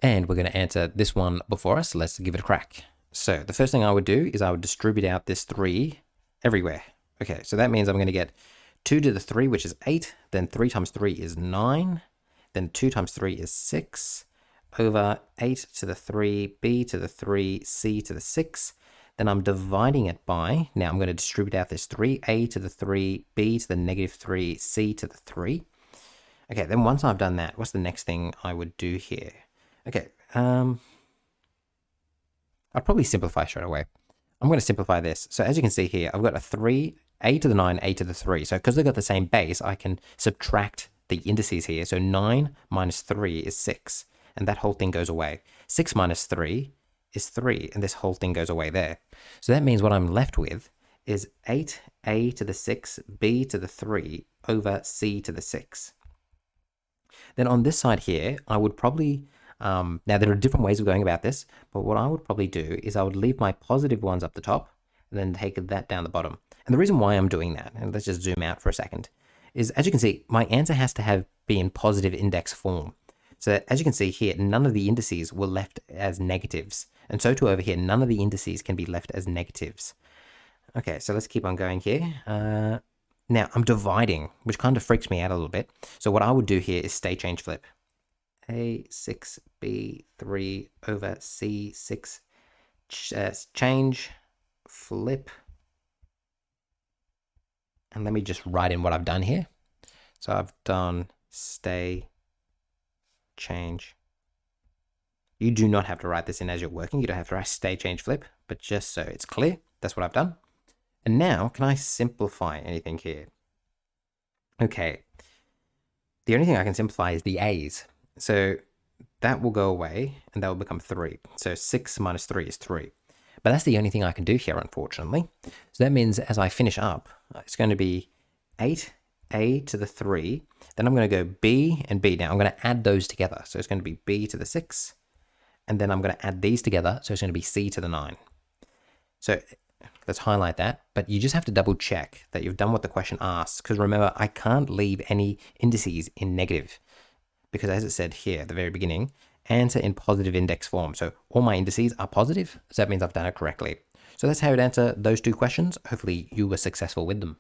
And we're going to answer this one before us. Let's give it a crack. So the first thing I would do is I would distribute out this 3 everywhere. Okay, so that means I'm going to get 2 to the 3, which is 8. Then 3 times 3 is 9. Then 2 times 3 is 6. Over 8 to the 3, b to the 3, c to the 6. Then I'm dividing it by, now I'm going to distribute out this 3, a to the 3, b to the negative 3, c to the 3. Okay, then once I've done that, what's the next thing I would do here? Okay, I'll probably simplify straight away. I'm going to simplify this. So as you can see here, I've got a 3, a to the 9, a to the 3. So because they've got the same base, I can subtract the indices here. So 9 minus 3 is 6, and that whole thing goes away. 6 minus 3 is 3, and this whole thing goes away there. So that means what I'm left with is 8a to the 6, b to the 3 over c to the 6. Then on this side here, I would probably, now there are different ways of going about this, but what I would probably do is I would leave my positive ones up the top and then take that down the bottom. And the reason why I'm doing that, and let's just zoom out for a second, is as you can see, my answer has to be in positive index form. So as you can see here, none of the indices were left as negatives. And so too over here, none of the indices can be left as negatives. Okay, so let's keep on going here. Now I'm dividing, which kind of freaks me out a little bit. So what I would do here is state change flip. A6, B3 over C6, change, flip. And let me just write in what I've done here. So I've done stay, change. You do not have to write this in as you're working. You don't have to write stay, change, flip, but just so it's clear, that's what I've done. And now, can I simplify anything here? Okay. The only thing I can simplify is the a's. So that will go away, and that will become 3. So 6 minus 3 is 3. But that's the only thing I can do here, unfortunately. So that means as I finish up, it's going to be 8a to the 3. Then I'm going to go b and b. Now I'm going to add those together. So it's going to be b to the 6. And then I'm going to add these together. So it's going to be c to the 9. So let's highlight that. But you just have to double check that you've done what the question asks. Because remember, I can't leave any indices in negative. Because as it said here at the very beginning, answer in positive index form. So all my indices are positive. So that means I've done it correctly. So that's how I'd answer those 2 questions. Hopefully you were successful with them.